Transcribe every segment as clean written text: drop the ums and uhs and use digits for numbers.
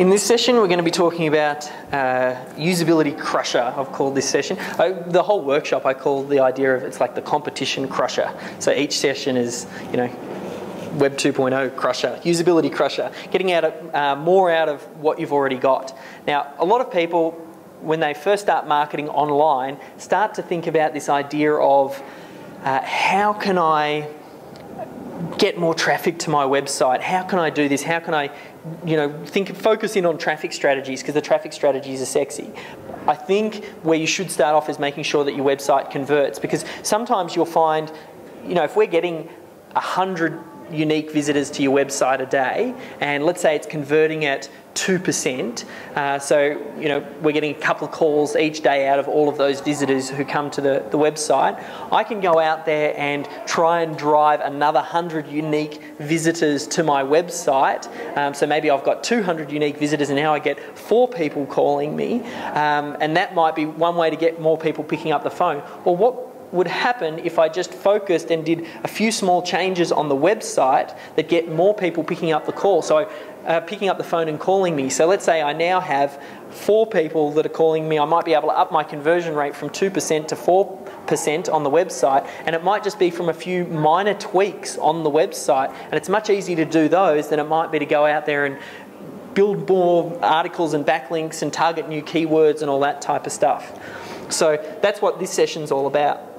In this session, we're going to be talking about usability crusher, I've called this session. The whole workshop I call the idea of it's like the competition crusher. So each session is, you know, Web 2.0 crusher, usability crusher, getting more out of what you've already got. Now, a lot of people, when they first start marketing online, start to think about this idea of how can I get more traffic to my website? How can I do this? How can I, focus in on traffic strategies, because the traffic strategies are sexy. I think where you should start off is making sure that your website converts, because sometimes you'll find, if we're getting 100 unique visitors to your website a day, and let's say it's converting at 2%, we're getting a couple of calls each day out of all of those visitors who come to the website, I can go out there and try and drive another 100 unique visitors to my website. So maybe I've got 200 unique visitors and now I get 4 people calling me, and that might be one way to get more people picking up the phone. Well, what would happen if I just focused and did a few small changes on the website that get more people picking up the call? So picking up the phone and calling me. So let's say I now have 4 people that are calling me. I might be able to up my conversion rate from 2% to 4% on the website, and it might just be from a few minor tweaks on the website, and it's much easier to do those than it might be to go out there and build more articles and backlinks and target new keywords and all that type of stuff. So that's what this session's all about.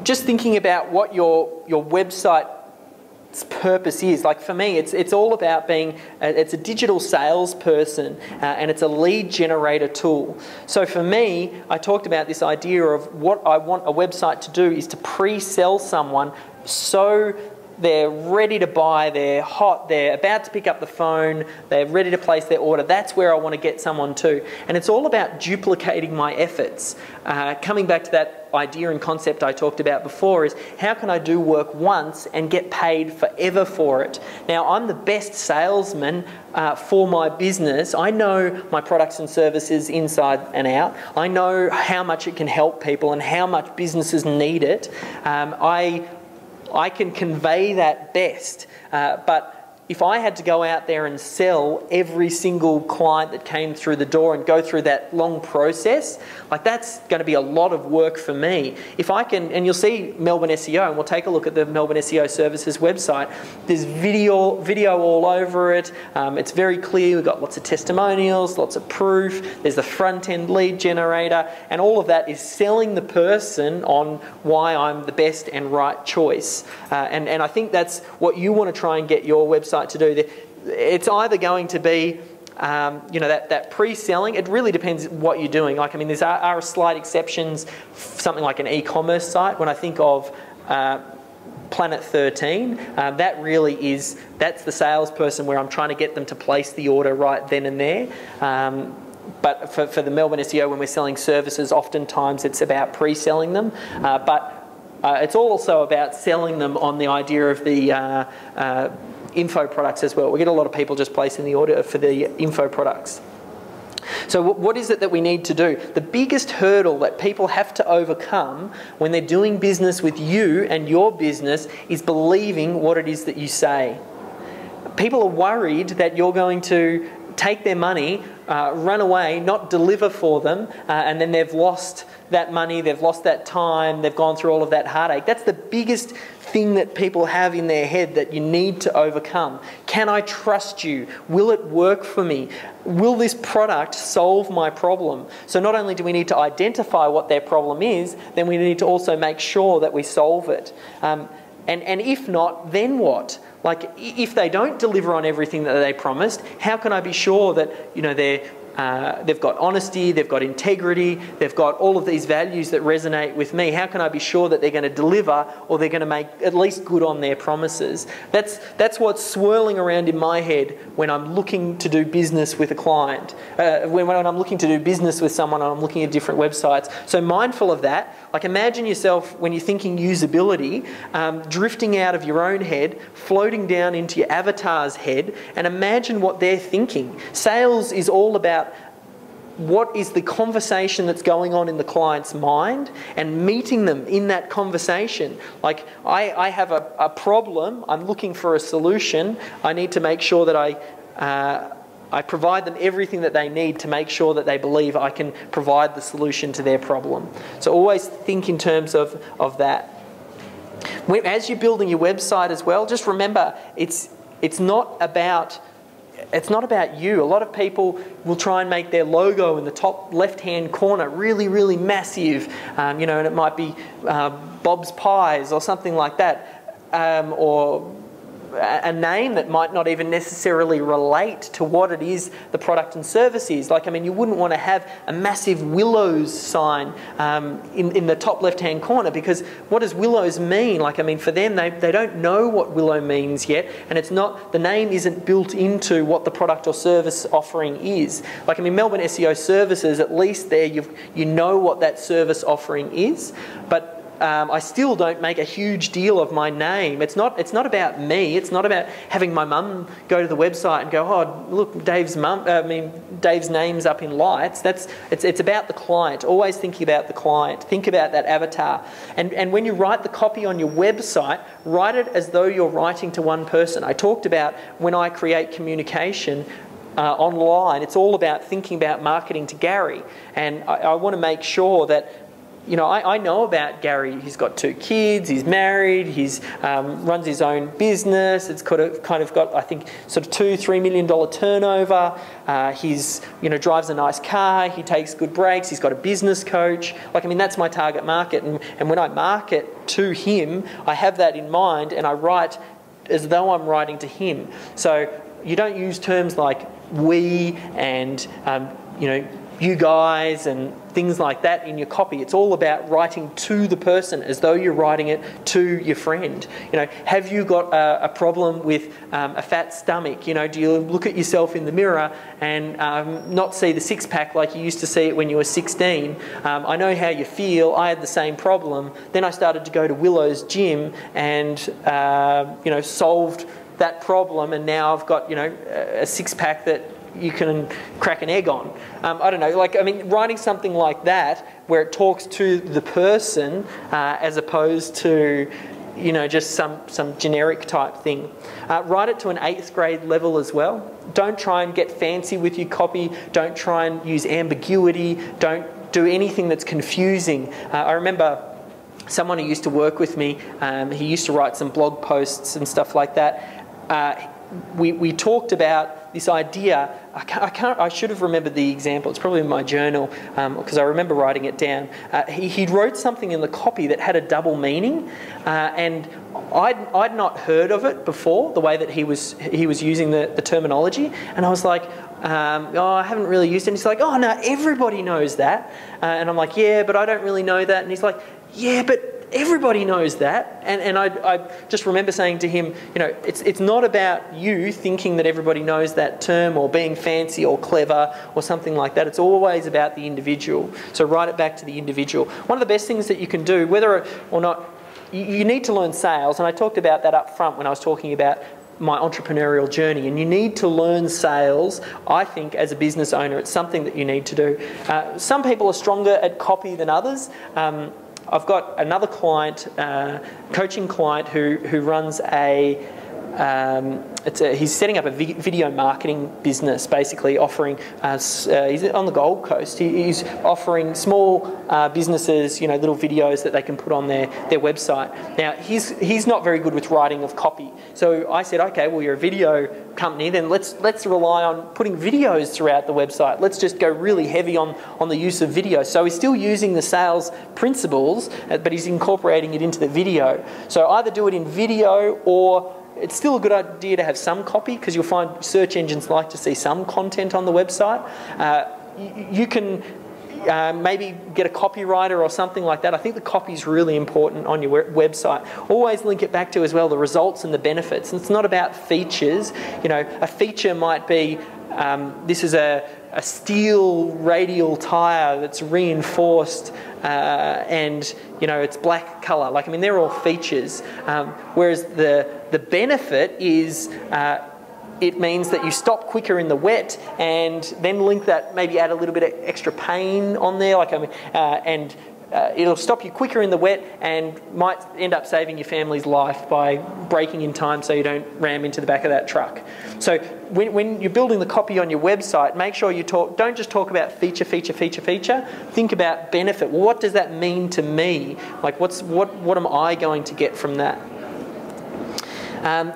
Just thinking about what your website's purpose is. Like for me, it's all about being, it's a digital salesperson, and it's a lead generator tool. So for me, I talked about this idea of what I want a website to do is to pre-sell someone so they're ready to buy, they're hot, they're about to pick up the phone, they're ready to place their order. That's where I want to get someone to. And it's all about duplicating my efforts. Coming back to that idea and concept I talked about before is how can I do work once and get paid forever for it? Now, I'm the best salesman for my business. I know my products and services inside and out. I know how much it can help people and how much businesses need it. I can convey that best, but if I had to go out there and sell every single client that came through the door and go through that long process, like that's going to be a lot of work for me. If I can, and you'll see Melbourne SEO, and we'll take a look at the Melbourne SEO Services website. There's video all over it. It's very clear. We've got lots of testimonials, lots of proof. There's the front-end lead generator, and all of that is selling the person on why I'm the best and right choice. And I think that's what you want to try and get your website to do. It's either going to be that pre-selling. It really depends what you're doing. Like, I mean, there are slight exceptions. Something like an e-commerce site. When I think of Planet 13, that really is, that's the salesperson where I'm trying to get them to place the order right then and there. But for the Melbourne SEO, when we're selling services, oftentimes it's about pre-selling them. But it's also about selling them on the idea of the info products as well. We get a lot of people just placing the order for the info products. So what is it that we need to do? The biggest hurdle that people have to overcome when they're doing business with you and your business is believing what it is that you say. People are worried that you're going to take their money, run away, not deliver for them, and then they've lost that money, they've lost that time, they've gone through all of that heartache. That's the biggest thing that people have in their head that you need to overcome. Can I trust you? Will it work for me? Will this product solve my problem? So not only do we need to identify what their problem is, then we need to also make sure that we solve it. And if not, then what? Like, if they don't deliver on everything that they promised, how can I be sure that they've got honesty, they've got integrity, they've got all of these values that resonate with me? How can I be sure that they're going to deliver, or they're going to make at least good on their promises? That's what's swirling around in my head when I'm looking to do business with a client. When I'm looking to do business with someone and I'm looking at different websites. So mindful of that. Like, imagine yourself, when you're thinking usability, drifting out of your own head, floating down into your avatar's head, and imagine what they're thinking. Sales is all about what is the conversation that's going on in the client's mind and meeting them in that conversation. Like, I have a problem, I'm looking for a solution, I need to make sure that I provide them everything that they need to make sure that they believe I can provide the solution to their problem. So always think in terms of that. As you're building your website as well, just remember it's not about you. A lot of people will try and make their logo in the top left-hand corner really, really massive, and it might be Bob's Pies or something like that, or a name that might not even necessarily relate to what it is the product and service is. You wouldn't want to have a massive Willows sign in the top left-hand corner, because what does Willows mean? For them, they don't know what Willow means yet, and the name isn't built into what the product or service offering is. Melbourne SEO Services, at least there you know what that service offering is, but I still don't make a huge deal of my name. It's not about me. It's not about having my mum go to the website and go, oh, look, Dave's name's up in lights. It's about the client. Always thinking about the client. Think about that avatar. And when you write the copy on your website, write it as though you're writing to one person. I talked about when I create communication online, it's all about thinking about marketing to Gary. And I want to make sure that I know about Gary. He's got 2 kids, he's married, he's runs his own business. It's kind of got, I think, sort of $2-3 million turnover. He's drives a nice car, he takes good breaks, he's got a business coach. That's my target market. And when I market to him, I have that in mind, and I write as though I'm writing to him. So you don't use terms like we and you guys and things like that in your copy. It's all about writing to the person as though you're writing it to your friend. Have you got a problem with a fat stomach? Do you look at yourself in the mirror and not see the six-pack like you used to see it when you were 16? I know how you feel. I had the same problem. Then I started to go to Willow's gym and solved that problem, and now I've got a six-pack that you can crack an egg on. I don't know, writing something like that where it talks to the person as opposed to just some generic type thing. Write it to an 8th grade level as well. Don't try and get fancy with your copy. Don't try and use ambiguity. Don't do anything that's confusing. I remember someone who used to work with me, he used to write some blog posts and stuff like that. We talked about this idea. I should have remembered the example. It's probably in my journal because I remember writing it down. He wrote something in the copy that had a double meaning, and I'd not heard of it before, the way that he was using the terminology, and I was like, I haven't really used it. And he's like, oh no, everybody knows that, and I'm like, yeah, but I don't really know that. And he's like, yeah, but everybody knows that. And I just remember saying to him, it's not about you thinking that everybody knows that term or being fancy or clever or something like that. It's always about the individual. So write it back to the individual. One of the best things that you can do, whether or not you need to learn sales, and I talked about that up front when I was talking about my entrepreneurial journey, and you need to learn sales. I think as a business owner, it's something that you need to do. Some people are stronger at copy than others. I've got another client, coaching client, who runs he's setting up a video marketing business, basically offering, he's on the Gold Coast, he's offering small businesses, little videos that they can put on their website. Now, he's not very good with writing of copy. So I said, okay, well, you're a video company, then let's rely on putting videos throughout the website. Let's just go really heavy on the use of video. So he's still using the sales principles, but he's incorporating it into the video. So either do it in video, or it's still a good idea to have some copy, because you'll find search engines like to see some content on the website. You can maybe get a copywriter or something like that. I think the copy is really important on your website. Always link it back to as well the results and the benefits. And it's not about features. A feature might be this is a steel radial tyre that's reinforced and it's black colour. They're all features. Whereas the benefit is it means that you stop quicker in the wet, and then link that, maybe add a little bit of extra pain on there, and it'll stop you quicker in the wet and might end up saving your family's life by braking in time so you don't ram into the back of that truck. So when you're building the copy on your website, make sure you don't just talk about feature. Think about benefit. Well, what does that mean to me? Like, what am I going to get from that?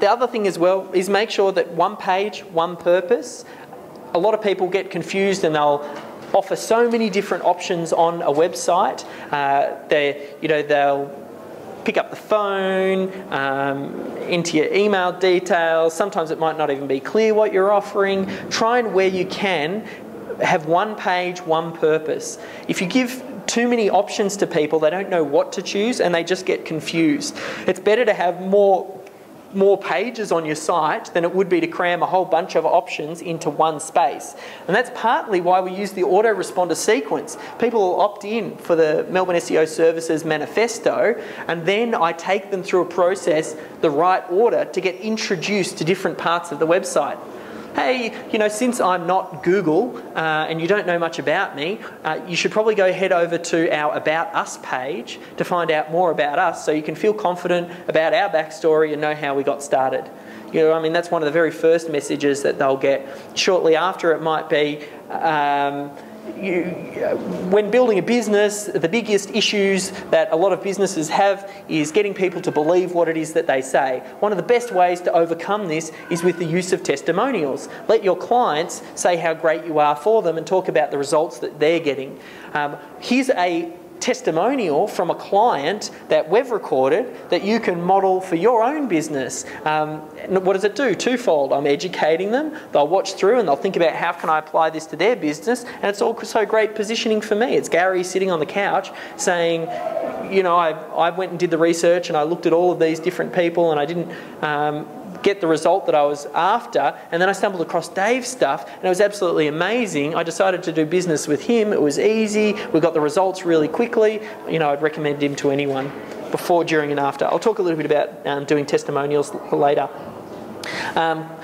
The other thing as well is make sure that one page, one purpose. A lot of people get confused and they'll offer so many different options on a website. They'll pick up the phone, enter your email details. Sometimes it might not even be clear what you're offering. Try and, where you can, have one page, one purpose. If you give too many options to people, they don't know what to choose and they just get confused. It's better to have more pages on your site than it would be to cram a whole bunch of options into one space. And that's partly why we use the autoresponder sequence. People will opt in for the Melbourne SEO Services manifesto, and then I take them through a process, the right order, to get introduced to different parts of the website. Hey, since I'm not Google and you don't know much about me, you should probably go head over to our About Us page to find out more about us so you can feel confident about our backstory and know how we got started. That's one of the very first messages that they'll get. Shortly after, it might be, when building a business, the biggest issues that a lot of businesses have is getting people to believe what it is that they say. One of the best ways to overcome this is with the use of testimonials. Let your clients say how great you are for them and talk about the results that they're getting. Here's a testimonial from a client that we've recorded that you can model for your own business. What does it do? Twofold. I'm educating them, they'll watch through and they'll think about how can I apply this to their business, and it's also great positioning for me. It's Gary sitting on the couch saying, I went and did the research and I looked at all of these different people and I didn't get the result that I was after, and then I stumbled across Dave's stuff and it was absolutely amazing. I decided to do business with him. It was easy. We got the results really quickly. I'd recommend him to anyone before, during and after. I'll talk a little bit about doing testimonials later.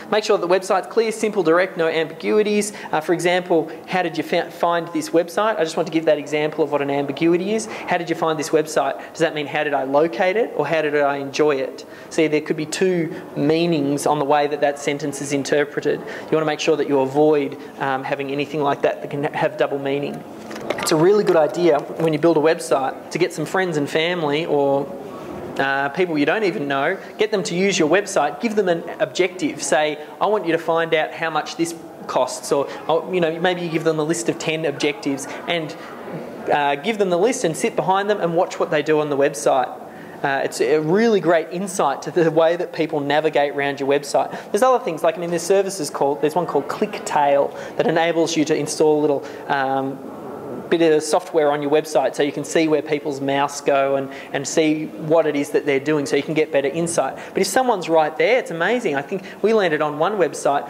Make sure that the website's clear, simple, direct, no ambiguities. For example, how did you find this website? I just want to give that example of what an ambiguity is. How did you find this website? Does that mean how did I locate it or how did I enjoy it? See, there could be two meanings on the way that sentence is interpreted. You want to make sure that you avoid having anything like that can have double meaning. It's a really good idea when you build a website to get some friends and family or people you don't even know, get them to use your website, give them an objective. Say, I want you to find out how much this costs, or maybe you give them a list of 10 objectives and give them the list and sit behind them and watch what they do on the website. It's a really great insight to the way that people navigate around your website. There's other things, like there's services there's one called ClickTail that enables you to install a little bit of software on your website so you can see where people's mouse go and see what it is that they're doing so you can get better insight. But if someone's right there, it's amazing. I think we landed on one website,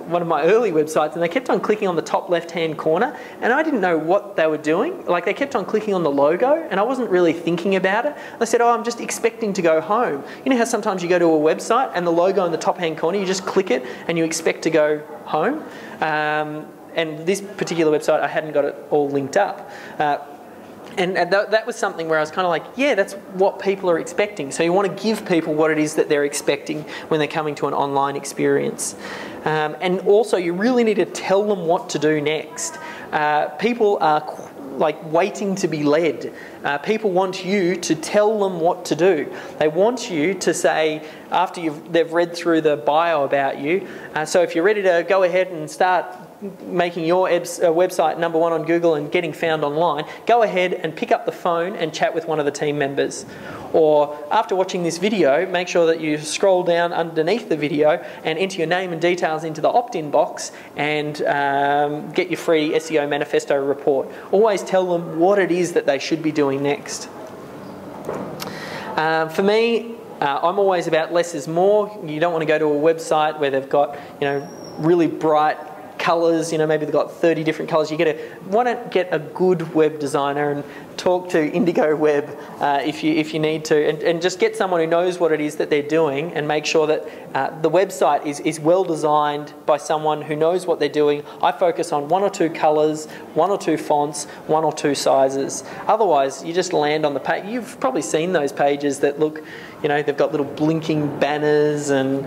one of my early websites, and they kept on clicking on the top left-hand corner and I didn't know what they were doing. Like, they kept on clicking on the logo and I wasn't really thinking about it. I said, I'm just expecting to go home. You know how sometimes you go to a website and the logo in the top-hand corner, you just click it and you expect to go home? And this particular website, I hadn't got it all linked up. And that was something where I was kind of like, yeah, that's what people are expecting. So you want to give people what it is that they're expecting when they're coming to an online experience. And also, you really need to tell them what to do next. People are waiting to be led. People want you to tell them what to do. They want you to say, after they've read through the bio about you, so if you're ready to go ahead and start making your website number one on Google and getting found online, go ahead and pick up the phone and chat with one of the team members. Or after watching this video, make sure that you scroll down underneath the video and enter your name and details into the opt-in box and get your free SEO manifesto report. Always tell them what it is that they should be doing next. For me, I'm always about less is more. You don't want to go to a website where they've got, really bright colours, maybe they've got 30 different colours. You want to get a good web designer and talk to Indigo Web if you need to, and just get someone who knows what it is that they're doing, and make sure that the website is well designed by someone who knows what they're doing. I focus on 1 or 2 colours, 1 or 2 fonts, 1 or 2 sizes. Otherwise, you just land on the page. You've probably seen those pages that look, they've got little blinking banners, and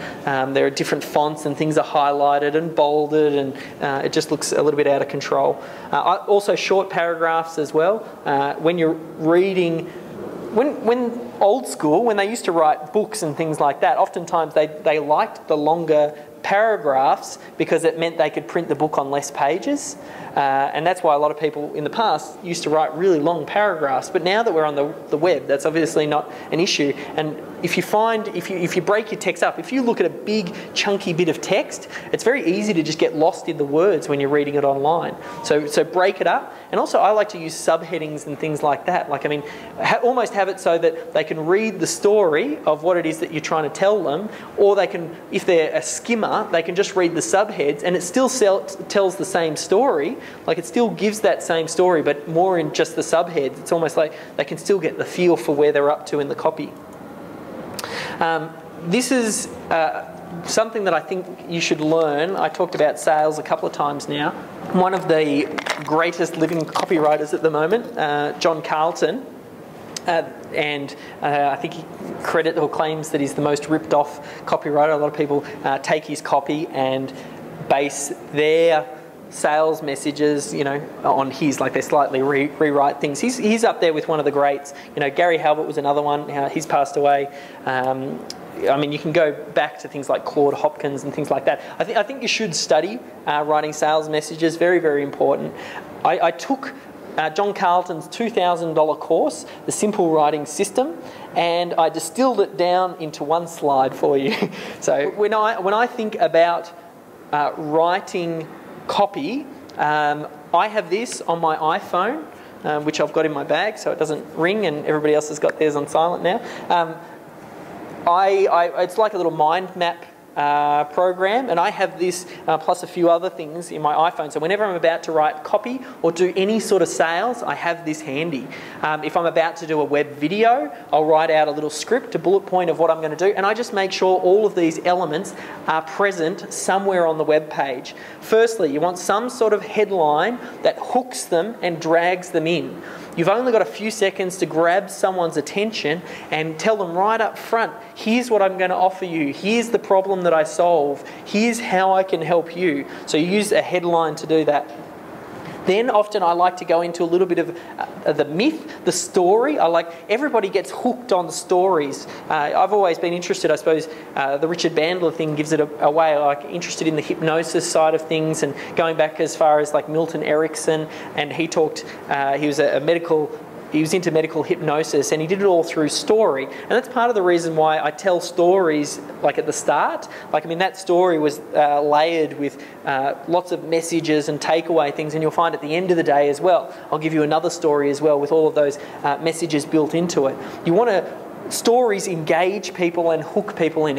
there are different fonts, and things are highlighted and bolded, and it just looks a little bit out of control. Also short paragraphs as well. When you're reading, when old school, when they used to write books and things like that, oftentimes they liked the longer paragraphs because it meant they could print the book on less pages. And that's why a lot of people in the past used to write really long paragraphs. But now that we're on the web, that's obviously not an issue. And if you break your text up, if you look at a big chunky bit of text, it's very easy to just get lost in the words when you're reading it online. So break it up. And also I like to use subheadings and things like that. Almost have it so that they can read the story of what it is that you're trying to tell them, or they can, if they're a skimmer, they can just read the subheads, and it still tells the same story. It still gives that same story, but more in just the subheads. It's almost like they can still get the feel for where they're up to in the copy. This is something that I think you should learn. I talked about sales a couple of times now. One of the greatest living copywriters at the moment, John Carlton, and I think he claims that he's the most ripped off copywriter. A lot of people take his copy and base their sales messages, on his, they slightly rewrite things. He's up there with one of the greats. Gary Halbert was another one. He's passed away. You can go back to things like Claude Hopkins and things like that. I think you should study writing sales messages. Very, very important. I took John Carlton's $2,000 course, The Simple Writing System, and I distilled it down into one slide for you. So when I think about writing copy, I have this on my iPhone, which I've got in my bag so it doesn't ring, and everybody else has got theirs on silent now. It's like a little mind map program, and I have this plus a few other things in my iPhone. So whenever I'm about to write copy or do any sort of sales, I have this handy. If I'm about to do a web video, I'll write out a little script, a bullet point of what I'm going to do, and I just make sure all of these elements are present somewhere on the web page. Firstly, you want some sort of headline that hooks them and drags them in. You've only got a few seconds to grab someone's attention and tell them right up front, here's what I'm going to offer you, here's the problem that I solve, here's how I can help you. So you use a headline to do that. Then often I like to go into a little bit of the myth, the story. Everybody gets hooked on the stories. I've always been interested, I suppose, the Richard Bandler thing gives it away, interested in the hypnosis side of things, and going back as far as Milton Erickson, and he was into medical hypnosis, and he did it all through story. And that's part of the reason why I tell stories at the start. That story was layered with lots of messages and takeaway things, and you'll find at the end of the day as well, I'll give you another story as well with all of those messages built into it. You want to stories engage people and hook people in.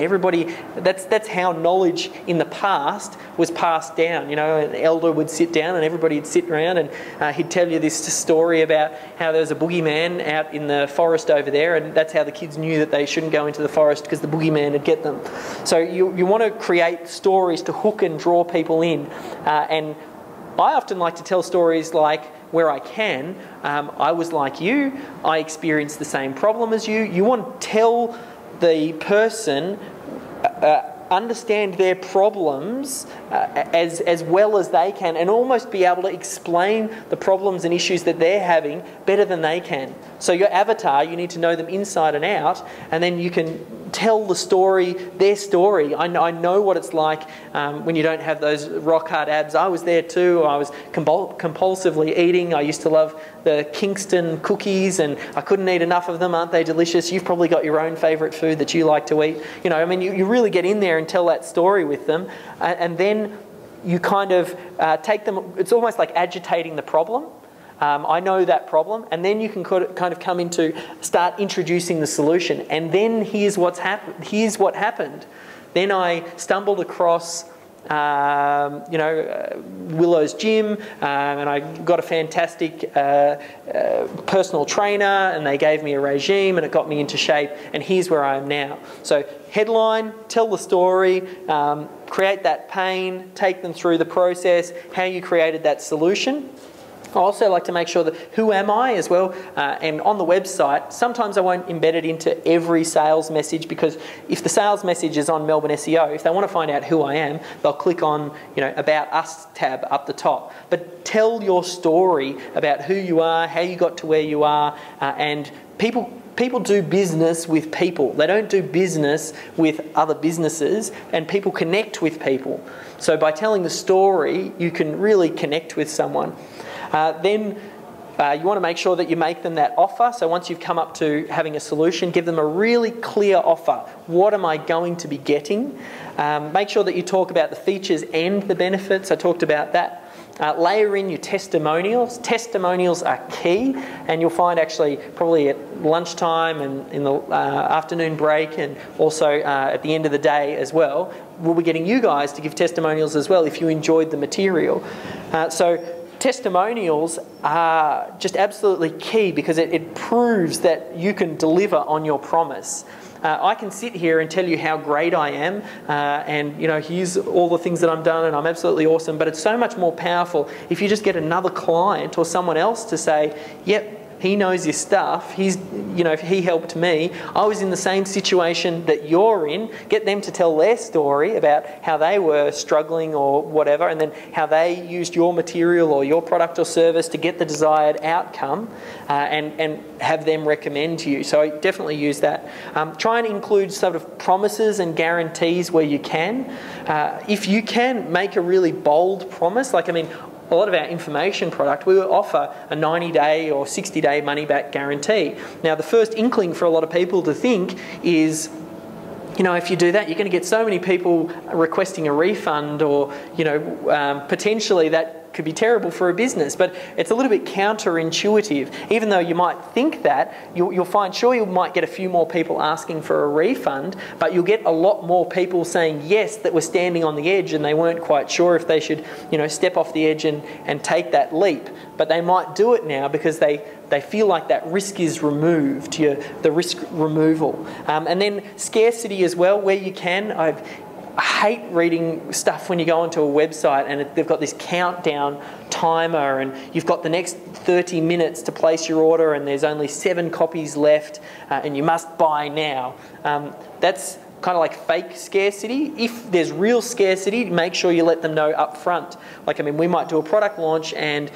That's how knowledge in the past was passed down. An elder would sit down and everybody would sit around, and he'd tell you this story about how there was a boogeyman out in the forest over there, and that's how the kids knew that they shouldn't go into the forest, because the boogeyman would get them. So you want to create stories to hook and draw people in, and I often like to tell stories where I can. I was like you, I experienced the same problem as you. You want to tell the person, understand their problems as well as they can, and almost be able to explain the problems and issues that they're having better than they can. So your avatar, you need to know them inside and out, and then you can tell the story, their story. I know what it's like when you don't have those rock hard abs. I was there too. I was compulsively eating. I used to love the Kingston cookies, and I couldn't eat enough of them. Aren't they delicious? You've probably got your own favourite food that you like to eat. You really get in there and tell that story with them, and then you kind of take them. It's almost like agitating the problem. I know that problem, and then you can kind of come into start introducing the solution, and then here's what happened. Then I stumbled across Willow's gym, and I got a fantastic personal trainer, and they gave me a regime, and it got me into shape, and here's where I am now. So headline, tell the story, create that pain, take them through the process, how you created that solution. I also like to make sure that who am I as well, and on the website, sometimes I won't embed it into every sales message, because if the sales message is on Melbourne SEO, if they want to find out who I am, they'll click on About Us tab up the top. But tell your story about who you are, how you got to where you are, and people do business with people. They don't do business with other businesses, and people connect with people. So by telling the story, you can really connect with someone. Then you want to make sure that you make them that offer. So once you've come up to having a solution, give them a really clear offer. What am I going to be getting? Make sure that you talk about the features and the benefits. I talked about that. Layer in your testimonials. Testimonials are key, and you'll find actually probably at lunchtime and in the afternoon break, and also at the end of the day as well, we'll be getting you guys to give testimonials as well if you enjoyed the material. So testimonials are just absolutely key, because it proves that you can deliver on your promise. I can sit here and tell you how great I am, and here's all the things that I've done, and I'm absolutely awesome. But it's so much more powerful if you just get another client or someone else to say, yep, he knows his stuff. He helped me. I was in the same situation that you're in. Get them to tell their story about how they were struggling or whatever, and then how they used your material or your product or service to get the desired outcome, and have them recommend to you. So I definitely use that. Try and include sort of promises and guarantees where you can. If you can make a really bold promise, a lot of our information product, we will offer a 90-day or 60-day money-back guarantee. Now, the first inkling for a lot of people to think is, if you do that, you're going to get so many people requesting a refund, or, potentially that could be terrible for a business. But it's a little bit counterintuitive. Even though you might think that, you'll find, sure, you might get a few more people asking for a refund, but you'll get a lot more people saying yes that were standing on the edge and they weren't quite sure if they should, step off the edge and take that leap. But they might do it now because they feel like that risk is removed, the risk removal. And then scarcity as well, where you can. I hate reading stuff when you go onto a website and they've got this countdown timer, and you've got the next 30 minutes to place your order, and there's only 7 copies left, and you must buy now. That's kind of like fake scarcity. If there's real scarcity, make sure you let them know up front. We might do a product launch, and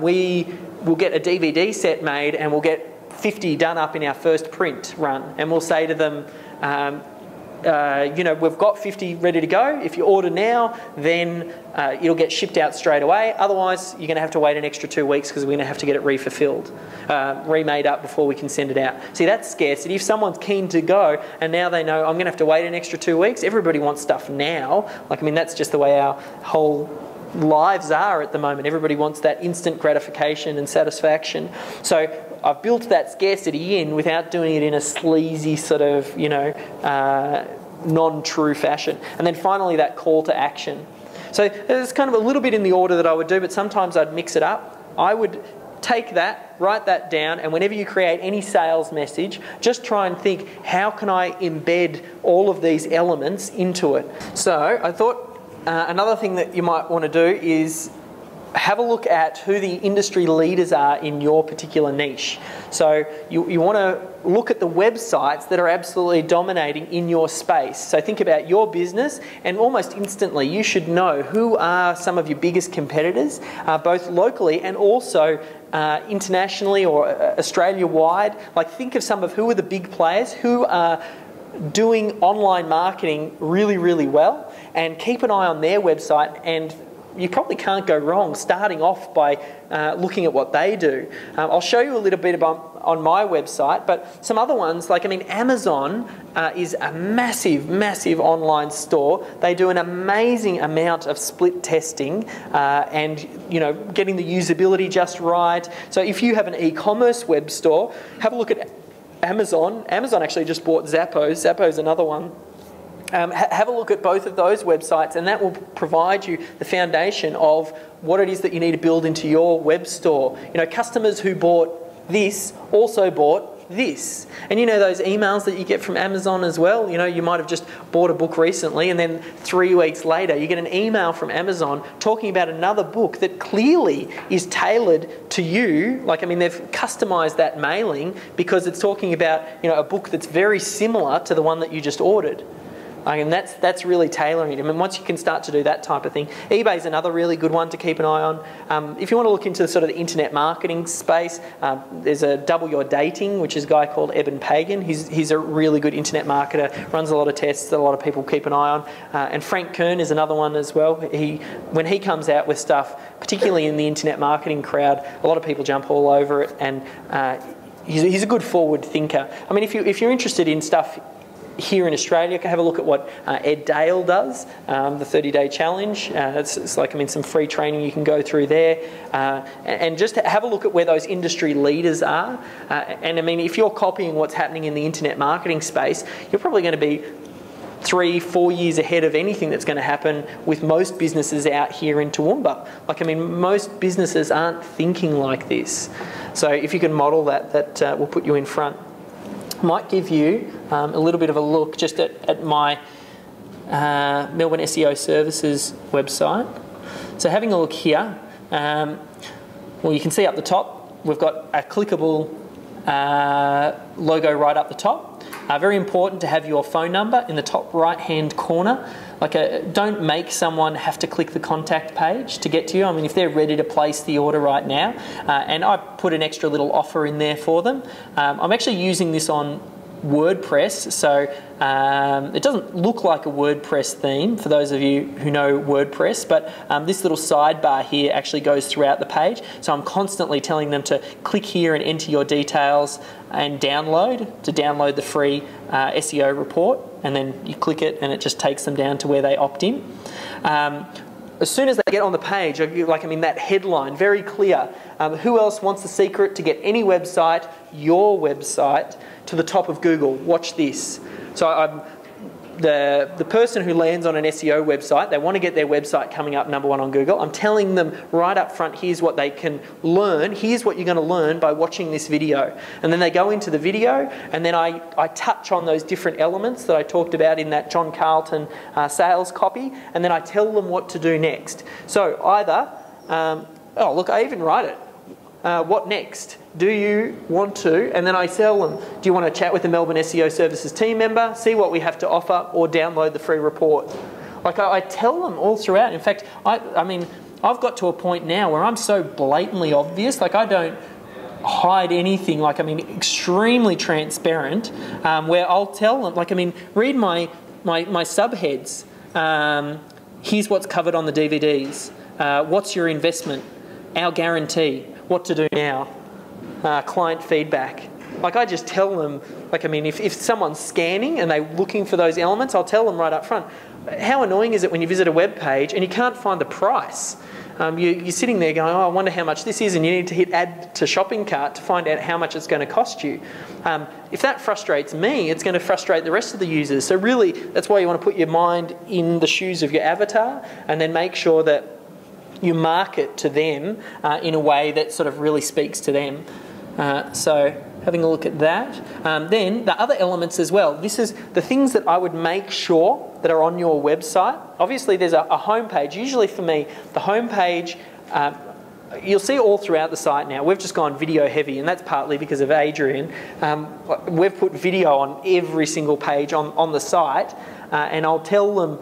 we will get a DVD set made, and we'll get 50 done up in our first print run, and we'll say to them, we've got 50 ready to go. If you order now, then it'll get shipped out straight away. Otherwise, you're going to have to wait an extra 2 weeks, because we're going to have to get it refulfilled, remade up before we can send it out. See, that's scarcity. If someone's keen to go and now they know I'm going to have to wait an extra 2 weeks, everybody wants stuff now. That's just the way our whole lives are at the moment. Everybody wants that instant gratification and satisfaction. So I've built that scarcity in without doing it in a sleazy sort of, non-true fashion. And then finally, that call to action. So it's kind of a little bit in the order that I would do, but sometimes I'd mix it up. I would take that, write that down, and whenever you create any sales message, just try and think, how can I embed all of these elements into it? So I thought another thing that you might want to do is have a look at who the industry leaders are in your particular niche. So you want to look at the websites that are absolutely dominating in your space. So think about your business, and almost instantly you should know who are some of your biggest competitors, both locally and also internationally or Australia-wide. Think of some of who are the big players, who are doing online marketing really, really well, and keep an eye on their website, and you probably can't go wrong starting off by looking at what they do. I'll show you a little bit about on my website, but some other ones, Amazon is a massive, massive online store. They do an amazing amount of split testing and getting the usability just right. So if you have an e-commerce web store, have a look at Amazon. Amazon actually just bought Zappos. Zappos another one. have a look at both of those websites, and that will provide you the foundation of what it is that you need to build into your web store. You know, customers who bought this also bought this. And you know those emails that you get from Amazon as well? You know, you might have just bought a book recently and then 3 weeks later you get an email from Amazon talking about another book that clearly is tailored to you. Like, I mean, they've customized that mailing because it's talking about, you know, a book that's very similar to the one that you just ordered. And that's really tailoring it. I mean, once you can start to do that type of thing. eBay's another really good one to keep an eye on. If you want to look into sort of the internet marketing space, there's a Double Your Dating, which is a guy called Eben Pagan. He's a really good internet marketer, runs a lot of tests that a lot of people keep an eye on. And Frank Kern is another one as well. When he comes out with stuff, particularly in the internet marketing crowd, a lot of people jump all over it, and he's a good forward thinker. I mean, if you're interested in stuff here in Australia, have a look at what Ed Dale does, the 30-day challenge. It's like, I mean, some free training you can go through there. And just have a look at where those industry leaders are. And I mean, if you're copying what's happening in the internet marketing space, you're probably going to be 3-4 years ahead of anything that's going to happen with most businesses out here in Toowoomba. Like, I mean, most businesses aren't thinking like this. So if you can model that will put you in front. Might give you a little bit of a look just at my Melbourne SEO Services website. So having a look here, well, you can see up the top, we've got a clickable logo right up the top. Very important to have your phone number in the top right-hand corner. Like, don't make someone have to click the contact page to get to you. I mean, if they're ready to place the order right now, and I put an extra little offer in there for them. I'm actually using this on WordPress, so it doesn't look like a WordPress theme for those of you who know WordPress, but this little sidebar here actually goes throughout the page. So I'm constantly telling them to click here and enter your details and download the free SEO report, and then you click it and it just takes them down to where they opt in. As soon as they get on the page, like, I mean, that headline, very clear. Who else wants the secret to get any website, your website, to the top of Google? Watch this. So the person who lands on an SEO website, they want to get their website coming up #1 on Google. I'm telling them right up front, here's what they can learn. Here's what you're going to learn by watching this video. And then they go into the video, and then I touch on those different elements that I talked about in that John Carlton sales copy, and then I tell them what to do next. So either, oh look, I even write it. What next? Do you want to? And then I tell them, do you want to chat with the Melbourne SEO Services team member, see what we have to offer, or download the free report? Like, I tell them all throughout. In fact, I mean, I've got to a point now where I'm so blatantly obvious. Like, I don't hide anything. Like, I mean, extremely transparent, where I'll tell them, like, I mean, read my subheads. Here's what's covered on the DVDs. What's your investment? Our guarantee. What to do now? Client feedback. Like, I just tell them, like, I mean, if someone's scanning and they're looking for those elements, I'll tell them right up front. How annoying is it when you visit a web page and you can't find the price? You're sitting there going, oh, I wonder how much this is, and you need to hit add to shopping cart to find out how much it's going to cost you. If that frustrates me, it's going to frustrate the rest of the users. So really, that's why you want to put your mind in the shoes of your avatar, and then make sure that you market to them in a way that sort of really speaks to them. So having a look at that. Then the other elements as well. This is the things that I would make sure that are on your website. Obviously there's a home page. Usually for me, the home page, you'll see all throughout the site now. We've just gone video heavy, and that's partly because of Adrian. We've put video on every single page on the site, and I'll tell them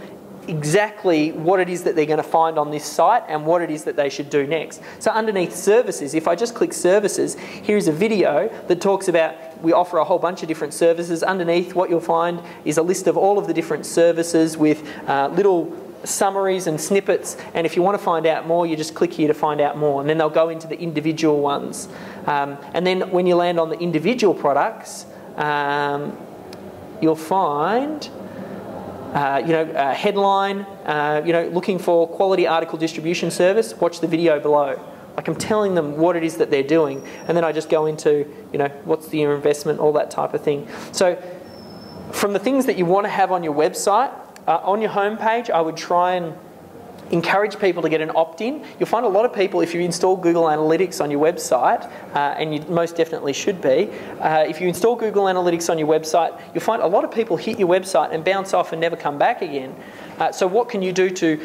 exactly what it is that they're going to find on this site and what it is that they should do next. So underneath services, if I just click services, here's a video that talks about, we offer a whole bunch of different services. Underneath, what you'll find is a list of all of the different services with little summaries and snippets, and if you want to find out more, you just click here to find out more, and then they'll go into the individual ones. And then when you land on the individual products, you'll find a headline, looking for quality article distribution service, watch the video below. Like, I'm telling them what it is that they're doing, and then I just go into, what's your investment, all that type of thing. So From the things that you want to have on your website, on your homepage, I would try and encourage people to get an opt-in. You'll find a lot of people, if you install Google Analytics on your website, and you most definitely should be, if you install Google Analytics on your website, you'll find a lot of people hit your website and bounce off and never come back again. So what can you do to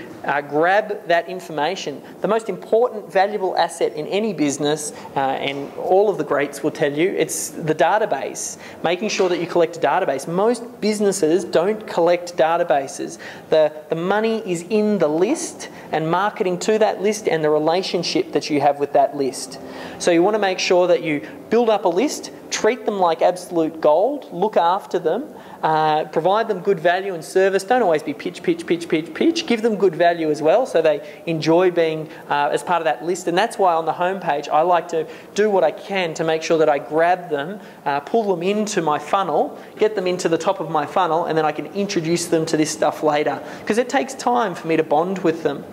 grab that information? The most important, valuable asset in any business, and all of the greats will tell you, it's the database. Making sure that you collect a database. Most businesses don't collect databases. The money is in the list and marketing to that list and the relationship that you have with that list. So you want to make sure that you build up a list, treat them like absolute gold, look after them, provide them good value and service. Don't always be pitch. Give them good value as well so they enjoy being as part of that list. And that's why on the homepage I like to do what I can to make sure that I grab them, pull them into my funnel, get them into the top of my funnel, and then I can introduce them to this stuff later. Because it takes time for me to bond with them.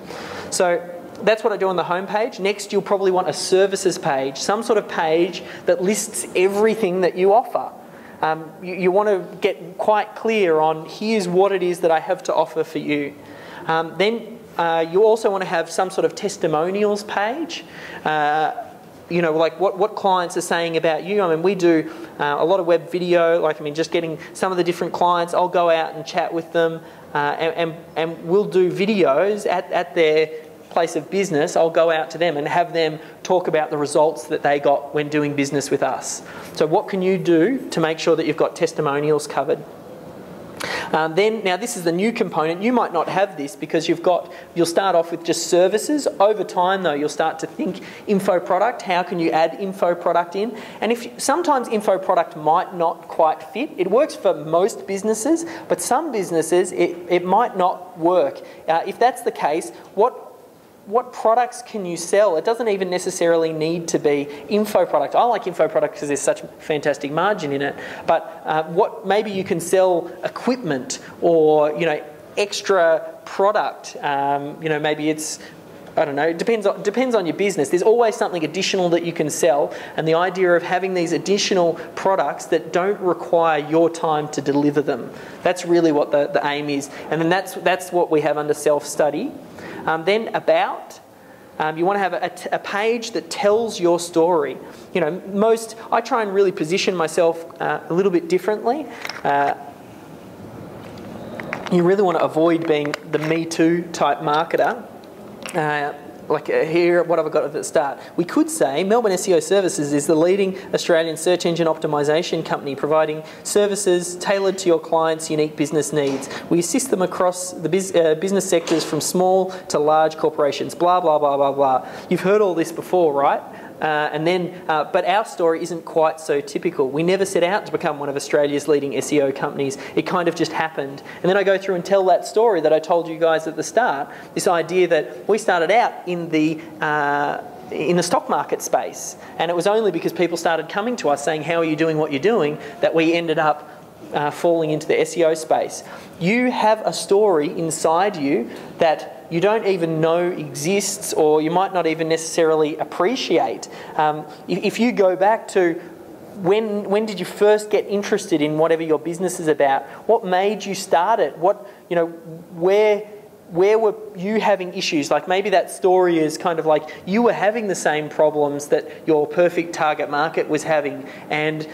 So that's what I do on the homepage. Next, you'll probably want a services page, some sort of page that lists everything that you offer. You want to get quite clear on here's what it is that I have to offer for you. Then you also want to have some sort of testimonials page. You know, like what clients are saying about you. I mean, we do a lot of web video, just getting some of the different clients. I'll go out and chat with them and we'll do videos at their place of business. I'll go out to them and have them talk about the results that they got when doing business with us. So what can you do to make sure that you've got testimonials covered? Now this is the new component. You might not have this because you'll start off with just services. Over time though, you'll start to think info product. How can you add info product in? And sometimes info product might not quite fit. It works for most businesses, but some businesses it might not work. If that's the case, what products can you sell? It doesn't even necessarily need to be info product. I like info product because there's such fantastic margin in it. But maybe you can sell equipment or extra product. Maybe it's, I don't know. It depends on your business. There's always something additional that you can sell, and the idea of having these additional products that don't require your time to deliver them. That's really what the aim is, and then that's what we have under self-study. Then about. You want to have a page that tells your story. I try and really position myself a little bit differently. You really want to avoid being the Me Too type marketer. Here, what have I got at the start? We could say Melbourne SEO Services is the leading Australian search engine optimisation company providing services tailored to your clients' unique business needs. We assist them across the business sectors from small to large corporations, blah, blah, blah, blah, blah. You've heard all this before, right? But our story isn't quite so typical. We never set out to become one of Australia's leading SEO companies. It kind of just happened. And then I go through and tell that story that I told you guys at the start, this idea that we started out in the stock market space. And it was only because people started coming to us saying, how are you doing what you're doing, that we ended up falling into the SEO space. You have a story inside you that you don't even know exists, or you might not even necessarily appreciate. If you go back to when did you first get interested in whatever your business is about? What made you start it? Where were you having issues? Like maybe that story is kind of like you were having the same problems that your perfect target market was having, and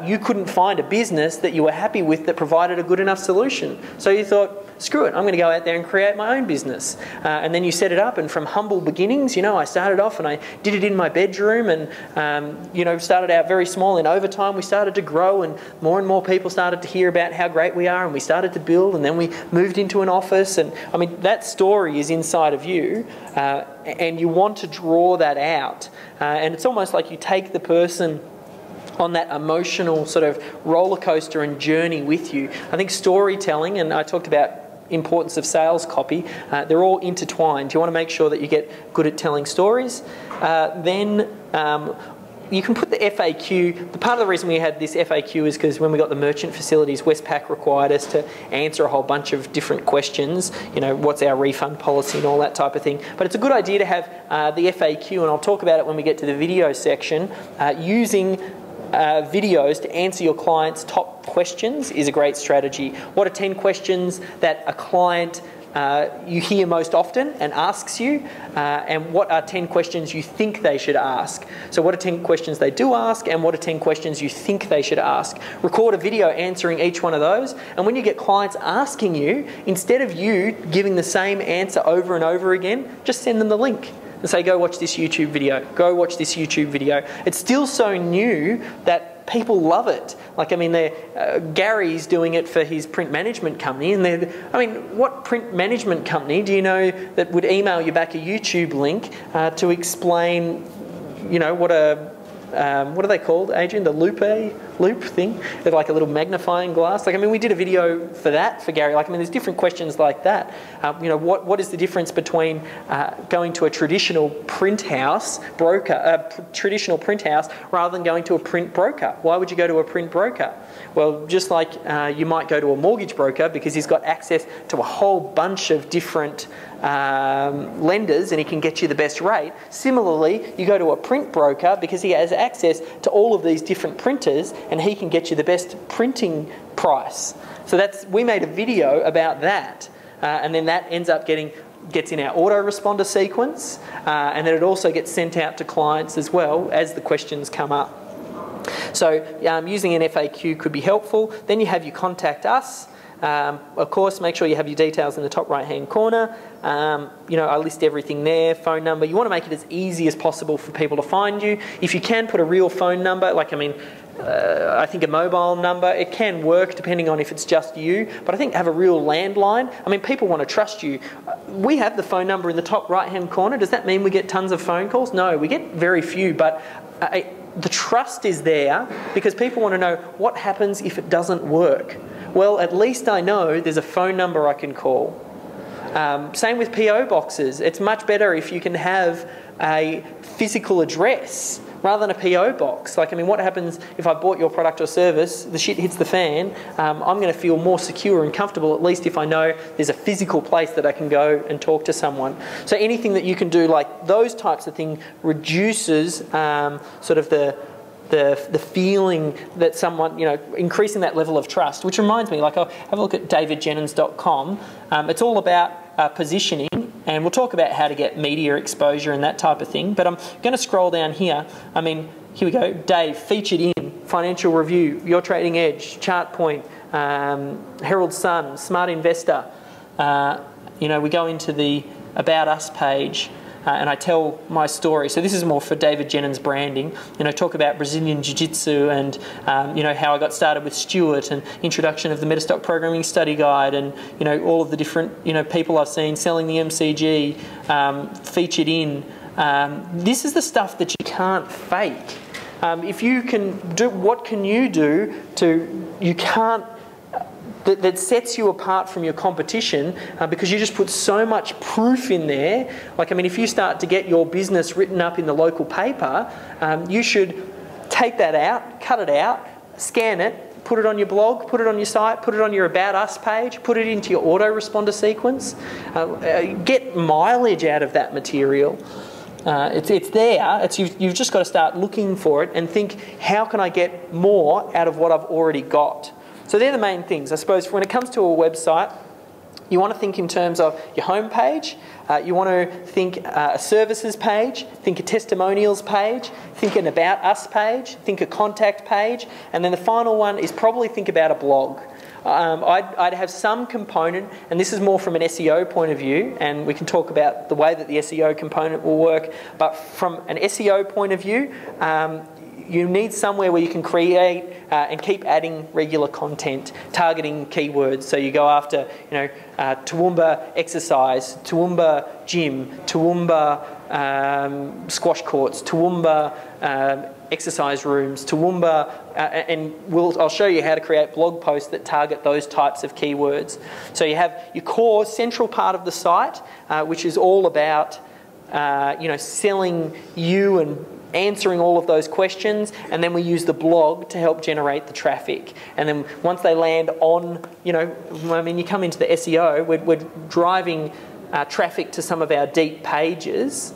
you couldn't find a business that you were happy with that provided a good enough solution. So you thought, screw it, I'm going to go out there and create my own business. And then you set it up, and from humble beginnings, I started off and I did it in my bedroom and, started out very small. And over time we started to grow, and more people started to hear about how great we are, and we started to build, and then we moved into an office. And I mean, that story is inside of you, and you want to draw that out. And it's almost like you take the person on that emotional sort of roller coaster and journey with you. I think storytelling, and I talked about importance of sales copy, they're all intertwined. You want to make sure that you get good at telling stories. Then you can put the FAQ. The part of the reason we had this FAQ is because when we got the merchant facilities, Westpac required us to answer a whole bunch of different questions. What's our refund policy and all that type of thing. But it's a good idea to have the FAQ, and I'll talk about it when we get to the video section, using videos to answer your client's top questions is a great strategy. What are 10 questions that a client you hear most often and asks you, and what are 10 questions you think they should ask? So what are 10 questions they do ask, and what are 10 questions you think they should ask? Record a video answering each one of those, and when you get clients asking you, instead of you giving the same answer over and over again, just send them the link and say, go watch this YouTube video, go watch this YouTube video. It's still so new that people love it. Like, I mean, Gary's doing it for his print management company, and what print management company do you know that would email you back a YouTube link to explain, what are they called, Adrian? The loop thing? They're like a little magnifying glass. Like, I mean, we did a video for that for Gary. Like, I mean, there's different questions like that. What is the difference between going to a traditional print house traditional print house rather than going to a print broker? Why would you go to a print broker? Well, just like you might go to a mortgage broker because he's got access to a whole bunch of different lenders and he can get you the best rate. Similarly, you go to a print broker because he has access to all of these different printers and he can get you the best printing price. So we made a video about that, and then that ends up gets in our autoresponder sequence, and then it also gets sent out to clients as well as the questions come up. So using an FAQ could be helpful. Then you have your contact us. Of course, make sure you have your details in the top right-hand corner. I list everything there, phone number. You want to make it as easy as possible for people to find you. If you can put a real phone number, I think a mobile number, it can work depending on if it's just you. But I think have a real landline. I mean, people want to trust you. We have the phone number in the top right-hand corner. Does that mean we get tons of phone calls? No, we get very few, but the trust is there because people want to know what happens if it doesn't work. Well, at least I know there's a phone number I can call. Same with PO boxes. It's much better if you can have a physical address rather than a PO box. Like, I mean, what happens if I bought your product or service, the shit hits the fan, I'm going to feel more secure and comfortable, at least if I know there's a physical place that I can go and talk to someone. So anything that you can do like those types of things reduces sort of the feeling that someone, increasing that level of trust, which reminds me, like, I'll have a look at davidjennings.com. It's all about positioning, and we'll talk about how to get media exposure and that type of thing. But I'm going to scroll down here. I mean, here we go. Dave, featured in Financial Review, Your Trading Edge, Chart Point, Herald Sun, Smart Investor. We go into the About Us page. And I tell my story. So this is more for David Jennings branding. Talk about Brazilian Jiu-Jitsu and, how I got started with Stuart and introduction of the Metastock Programming Study Guide and, all of the different, people I've seen selling the MCG, featured in. This is the stuff that you can't fake. If you can do, what can you do that sets you apart from your competition because you just put so much proof in there. Like, I mean, if you start to get your business written up in the local paper, you should take that out, cut it out, scan it, put it on your blog, put it on your site, put it on your About Us page, put it into your autoresponder sequence. Get mileage out of that material. It's there. You've just got to start looking for it and think, how can I get more out of what I've already got? So they're the main things. I suppose when it comes to a website, you want to think in terms of your home page, you want to think a services page, think a testimonials page, think an About Us page, think a contact page, and then the final one is probably think about a blog. I'd have some component, and this is more from an SEO point of view, and we can talk about the way that the SEO component will work, but from an SEO point of view, you need somewhere where you can create and keep adding regular content, targeting keywords. So you go after, Toowoomba exercise, Toowoomba gym, Toowoomba squash courts, Toowoomba exercise rooms, Toowoomba, and I'll show you how to create blog posts that target those types of keywords. So you have your core central part of the site, which is all about, selling you and answering all of those questions, and then we use the blog to help generate the traffic. And then once they land on, you come into the SEO, we're driving traffic to some of our deep pages.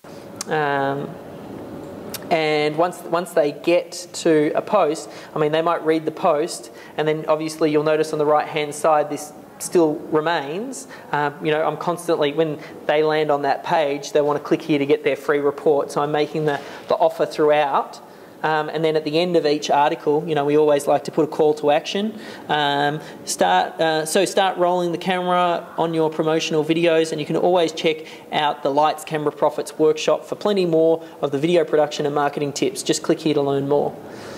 And once they get to a post, I mean, they might read the post, and then obviously you'll notice on the right-hand side this still remains. You know, I'm constantly, when they land on that page, they want to click here to get their free report. So I'm making the offer throughout. And then at the end of each article, you know, we always like to put a call to action. Start rolling the camera on your promotional videos, and you can always check out the Lights, Camera, Profits workshop for plenty more of the video production and marketing tips. Just click here to learn more.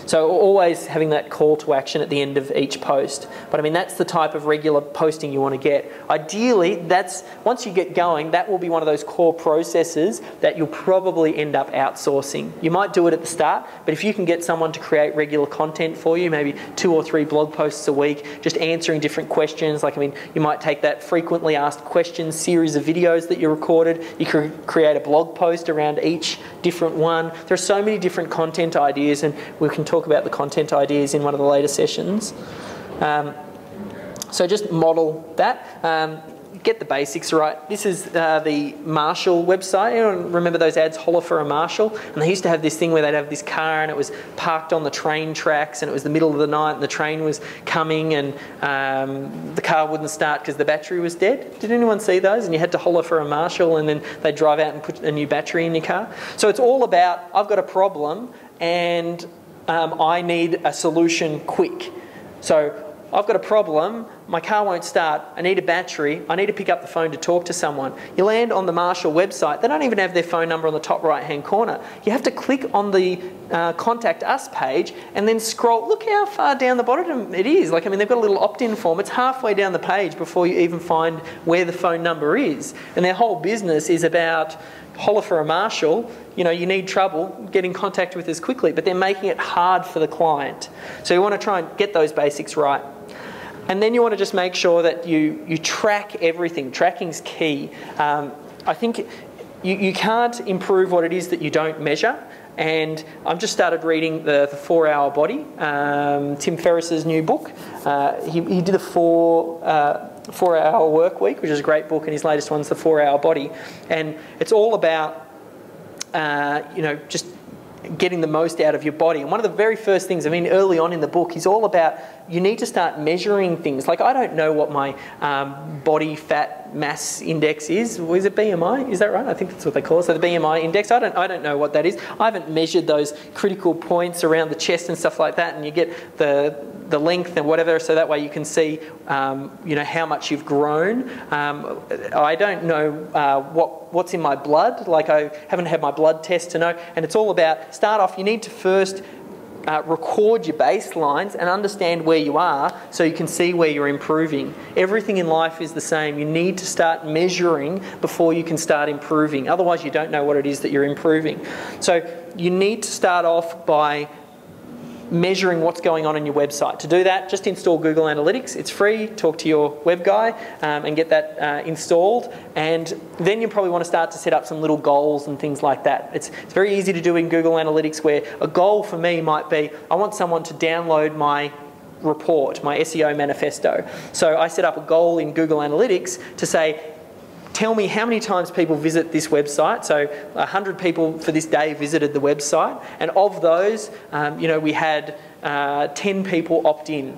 So always having that call to action at the end of each post. But I mean, that's the type of regular posting you want to get. Ideally, once you get going, that will be one of those core processes that you'll probably end up outsourcing. You might do it at the start, but if you can get someone to create regular content for you, maybe 2 or 3 blog posts a week, just answering different questions. Like, I mean, you might take that frequently asked questions series of videos that you recorded. You could create a blog post around each different one. There are so many different content ideas, and we can talk about the content ideas in one of the later sessions. So just model that. Get the basics right. This is the Marshall website. Anyone remember those ads, holler for a Marshall? And they used to have this thing where they'd have this car and it was parked on the train tracks, and it was the middle of the night and the train was coming, and the car wouldn't start because the battery was dead. Did anyone see those? And you had to holler for a Marshall, and then they'd drive out and put a new battery in your car. So it's all about, I've got a problem and I need a solution quick. So I've got a problem, my car won't start, I need a battery, I need to pick up the phone to talk to someone. You land on the Marshall website, they don't even have their phone number on the top right hand corner. You have to click on the Contact Us page and then scroll. Look how far down the bottom it is. Like, I mean, they've got a little opt-in form. It's halfway down the page before you even find where the phone number is. And their whole business is about holler for a Marshall. You know, you need trouble, get in contact with us quickly, but they're making it hard for the client. So you want to try and get those basics right. And then you want to just make sure that you track everything. Tracking's key. I think you can't improve what it is that you don't measure. And I've just started reading the 4-Hour Body, Tim Ferriss's new book. He did a 4-hour work week, which is a great book, and his latest one's the 4-Hour Body. And it's all about, you know, just getting the most out of your body. And one of the very first things, I mean, early on in the book, he's all about, you need to start measuring things. Like, I don't know what my body fat mass index is. Is it BMI? Is that right? I think that's what they call it. So the BMI index, I don't know what that is. I haven't measured those critical points around the chest and stuff like that, and you get the length and whatever, so that way you can see, you know, how much you've grown. I don't know what's in my blood. Like, I haven't had my blood test to know. And it's all about, start off, you need to first record your baselines and understand where you are so you can see where you're improving. Everything in life is the same. You need to start measuring before you can start improving. Otherwise, you don't know what it is that you're improving. So you need to start off by measuring what's going on in your website. To do that, just install Google Analytics. It's free. Talk to your web guy and get that installed. And then you probably want to start to set up some little goals and things like that. It's very easy to do in Google Analytics, where a goal for me might be, I want someone to download my report, my SEO manifesto. So I set up a goal in Google Analytics to say, tell me how many times people visit this website. So 100 people for this day visited the website, and of those, you know, we had 10 people opt in.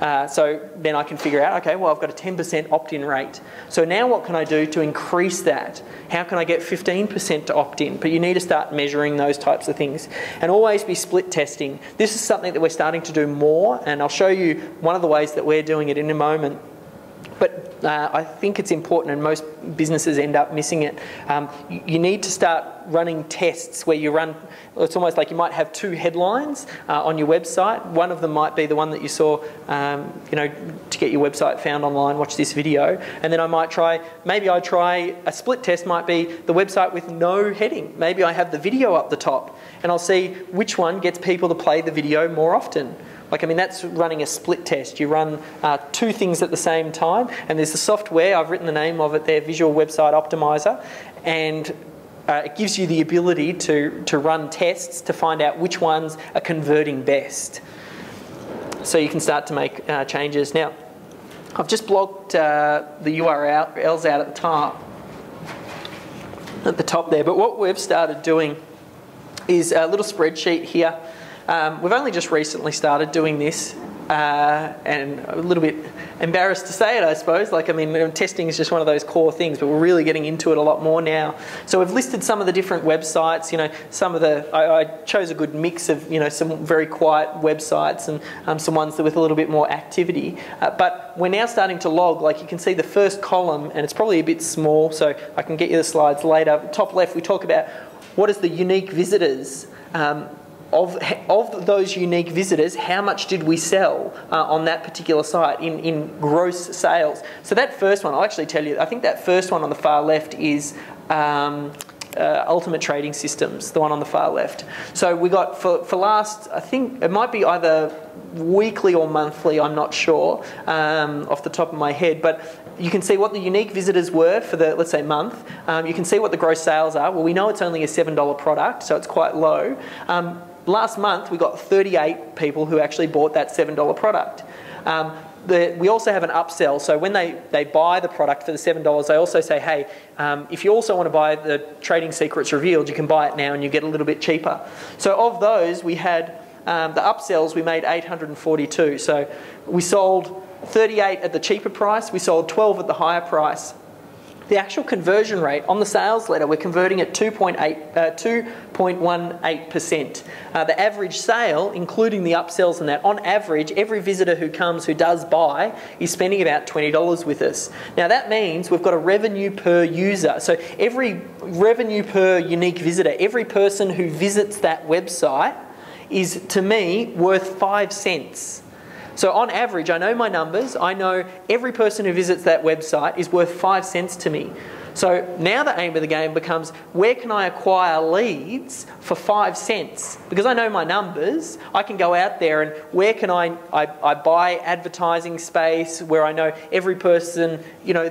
So then I can figure out, okay, well, I've got a 10% opt-in rate. So now what can I do to increase that? How can I get 15% to opt in? But you need to start measuring those types of things. And always be split testing. This is something that we're starting to do more, and I'll show you one of the ways that we're doing it in a moment. But I think it's important, and most businesses end up missing it. You need to start running tests where you run, it's almost like you might have 2 headlines on your website. One of them might be the one that you saw, you know, to get your website found online, watch this video. And then I might try, maybe I try a split test, might be the website with no heading. Maybe I have the video up the top, and I'll see which one gets people to play the video more often. Like, I mean, that's running a split test. You run 2 things at the same time, and there's the software, I've written the name of it there, Visual Website Optimizer, and it gives you the ability to run tests to find out which ones are converting best. So you can start to make changes. Now, I've just blocked the URLs out at the top there, but what we've started doing is a little spreadsheet here. We've only just recently started doing this, and a little bit embarrassed to say it, I suppose. Like, I mean, testing is just one of those core things, but we're really getting into it a lot more now. So we've listed some of the different websites. You know, some of the I chose a good mix of, you know, some very quiet websites and some ones with a little bit more activity. But we're now starting to log. Like, you can see the first column, and it's probably a bit small, so I can get you the slides later. Top left, we talk about what is the unique visitors. Of those unique visitors, how much did we sell on that particular site in gross sales? So that first one, I'll actually tell you, I think that first one on the far left is Ultimate Trading Systems, the one on the far left. So we got, for last, I think it might be either weekly or monthly, I'm not sure off the top of my head, but you can see what the unique visitors were for the, let's say, month. You can see what the gross sales are. Well, we know it's only a $7 product, so it's quite low. Last month, we got 38 people who actually bought that $7 product. We also have an upsell. So when they buy the product for the $7, they also say, hey, if you also want to buy the Trading Secrets Revealed, you can buy it now and you get a little bit cheaper. So of those, we had the upsells, we made 842. So we sold 38 at the cheaper price, we sold 12 at the higher price. The actual conversion rate on the sales letter, we're converting at 2.18%. The average sale, including the upsells and that, on average, every visitor who comes who does buy is spending about $20 with us. Now that means we've got a revenue per user. So every revenue per unique visitor, every person who visits that website is, to me, worth 5 cents. So on average, I know my numbers, I know every person who visits that website is worth 5 cents to me. So now the aim of the game becomes, where can I acquire leads for 5 cents? Because I know my numbers, I can go out there and where can I buy advertising space where I know every person, you know,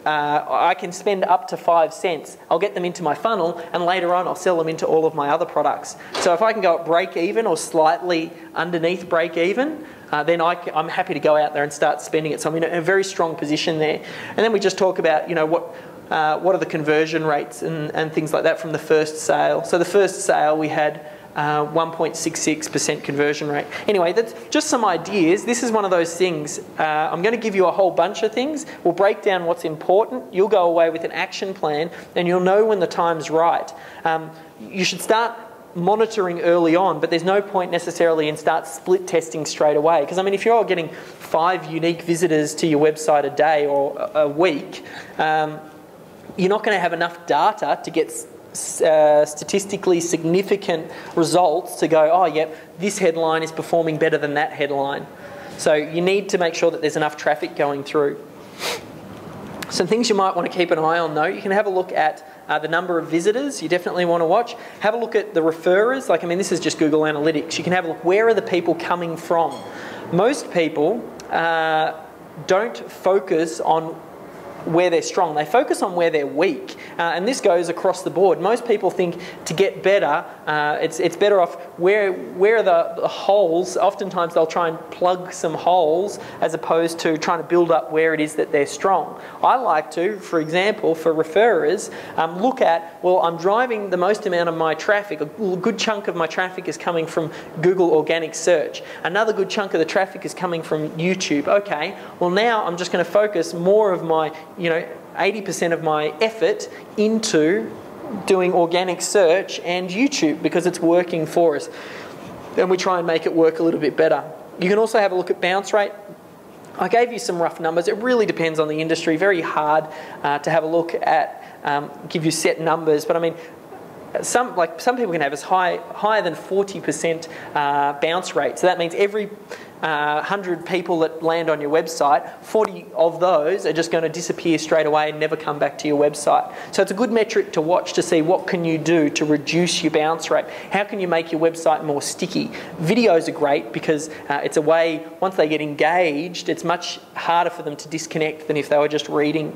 I can spend up to 5 cents. I'll get them into my funnel and later on I'll sell them into all of my other products. So if I can go at break even or slightly underneath break even, then I'm happy to go out there and start spending it. So I'm in a very strong position there. And then we just talk about, you know, what are the conversion rates and things like that from the first sale. So the first sale we had 1.66% conversion rate. Anyway, that's just some ideas. This is one of those things. I'm going to give you a whole bunch of things. We'll break down what's important. You'll go away with an action plan and you'll know when the time's right. You should start monitoring early on, but there's no point necessarily in start split testing straight away. Because I mean, if you're getting 5 unique visitors to your website a day or a week, you're not going to have enough data to get statistically significant results to go, oh, yep, this headline is performing better than that headline. So you need to make sure that there's enough traffic going through. Some things you might want to keep an eye on though, you can have a look at the number of visitors you definitely want to watch. Have a look at the referrers. Like, I mean, this is just Google Analytics. You can have a look, where are the people coming from? Most people don't focus on where they're strong. They focus on where they're weak. And this goes across the board. Most people think to get better, it's better off where are the holes. Oftentimes they'll try and plug some holes as opposed to trying to build up where it is that they're strong. I like to, for example, for referrers, look at, well, I'm driving the most amount of my traffic. A good chunk of my traffic is coming from Google organic search. Another good chunk of the traffic is coming from YouTube. Okay, well now I'm just going to focus more of my 80% of my effort into doing organic search and YouTube because it's working for us. Then we try and make it work a little bit better. You can also have a look at bounce rate. I gave you some rough numbers. It really depends on the industry. Very hard to have a look at, give you set numbers. But I mean, some people can have as higher than 40% bounce rate. So that means every 100 people that land on your website, 40 of those are just going to disappear straight away and never come back to your website. So it's a good metric to watch to see what can you do to reduce your bounce rate. How can you make your website more sticky? Videos are great because it's a way, once they get engaged, it's much harder for them to disconnect than if they were just reading.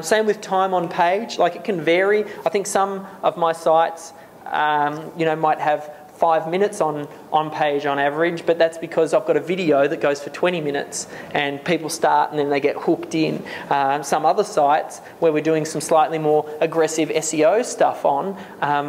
Same with time on page. Like, it can vary. I think some of my sites might have 5 minutes on page on average, but that's because I've got a video that goes for 20 minutes and people start and then they get hooked in. Some other sites where we're doing some slightly more aggressive SEO stuff on,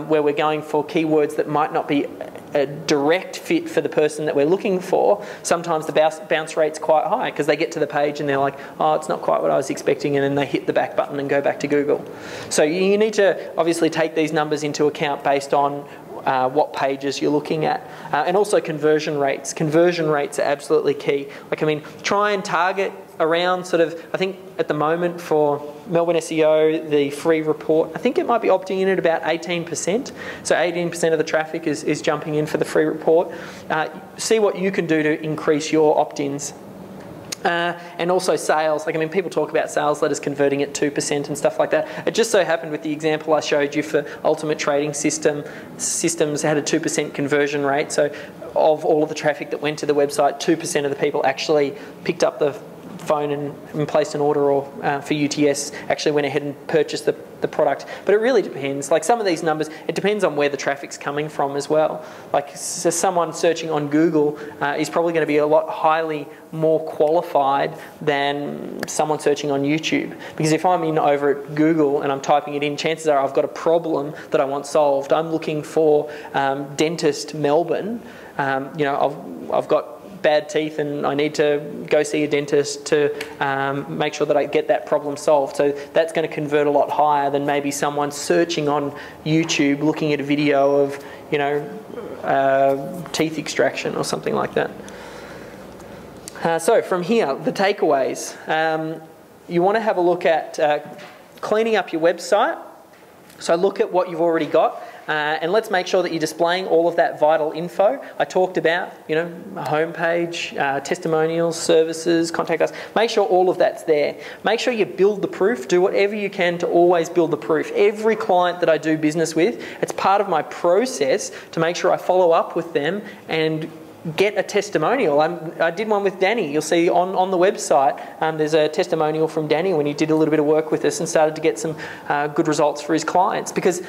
where we're going for keywords that might not be a direct fit for the person that we're looking for, sometimes the bounce rate's quite high because they get to the page and they're like, oh, it's not quite what I was expecting, and then they hit the back button and go back to Google. So you need to obviously take these numbers into account based on what pages you're looking at. And also conversion rates. Conversion rates are absolutely key. Like, I mean, try and target around sort of, I think at the moment for Melbourne SEO, the free report, I think it might be opting in at about 18%. So 18% of the traffic is jumping in for the free report. See what you can do to increase your opt-ins. And also sales. Like, I mean, people talk about sales letters converting at 2% and stuff like that. It just so happened with the example I showed you for Ultimate Trading Systems had a 2% conversion rate. So of all of the traffic that went to the website, 2% of the people actually picked up the phone and placed an order, or for UTS actually went ahead and purchased the product. But it really depends. Like, some of these numbers, it depends on where the traffic's coming from as well. Like, so someone searching on Google is probably going to be a lot highly more qualified than someone searching on YouTube. Because if I'm in over at Google and I'm typing it in, chances are I've got a problem that I want solved. I'm looking for dentist Melbourne. You know, I've got bad teeth and I need to go see a dentist to make sure that I get that problem solved. So that's going to convert a lot higher than maybe someone searching on YouTube looking at a video of, you know, teeth extraction or something like that. So from here, the takeaways. You want to have a look at cleaning up your website. So look at what you've already got. And let's make sure that you're displaying all of that vital info. I talked about, you know, a homepage, testimonials, services, contact us. Make sure all of that's there. Make sure you build the proof. Do whatever you can to always build the proof. Every client that I do business with, it's part of my process to make sure I follow up with them and get a testimonial. I did one with Danny. You'll see on the website, there's a testimonial from Danny when he did a little bit of work with us and started to get some good results for his clients, because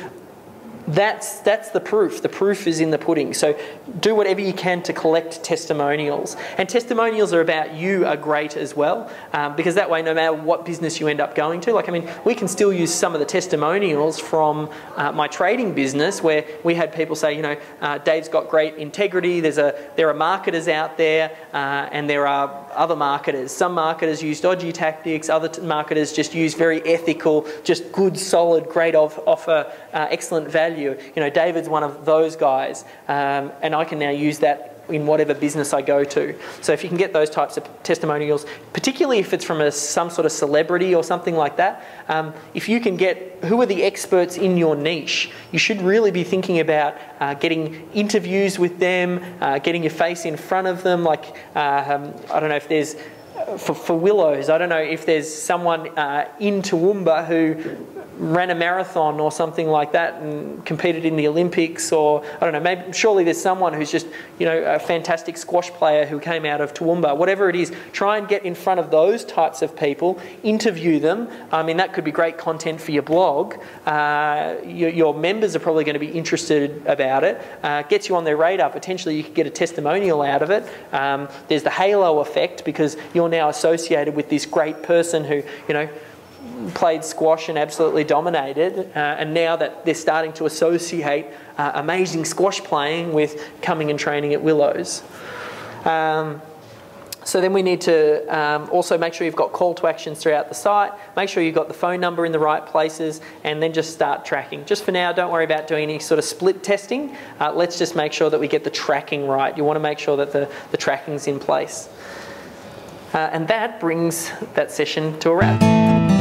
that's the proof. The proof is in the pudding. So do whatever you can to collect testimonials. And testimonials are about you are great as well, because that way, no matter what business you end up going to, like, I mean, we can still use some of the testimonials from my trading business, where we had people say, you know, Dave's got great integrity. There are marketers out there, and there are other marketers. Some marketers use dodgy tactics. Other marketers just use very ethical, just good, solid, great offer, excellent value. You know, David's one of those guys, and I can now use that in whatever business I go to. So if you can get those types of testimonials, particularly if it's from some sort of celebrity or something like that, if you can get who are the experts in your niche, you should really be thinking about getting interviews with them, getting your face in front of them. Like, I don't know if there's, for Willows, I don't know if there's someone in Toowoomba who ran a marathon or something like that and competed in the Olympics, or I don't know, maybe surely there's someone who's just, you know, a fantastic squash player who came out of Toowoomba. Whatever it is, try and get in front of those types of people, interview them. I mean, that could be great content for your blog. Your members are probably going to be interested about it. Gets you on their radar. Potentially you could get a testimonial out of it. There's the halo effect, because you're now associated with this great person who, you know, played squash and absolutely dominated, and now that they're starting to associate amazing squash playing with coming and training at Willows. So then we need to also make sure you've got call to actions throughout the site, make sure you've got the phone number in the right places, and then just start tracking. Just for now, don't worry about doing any sort of split testing. Let's just make sure that we get the tracking right. You want to make sure that the tracking's in place. And that brings that session to a wrap.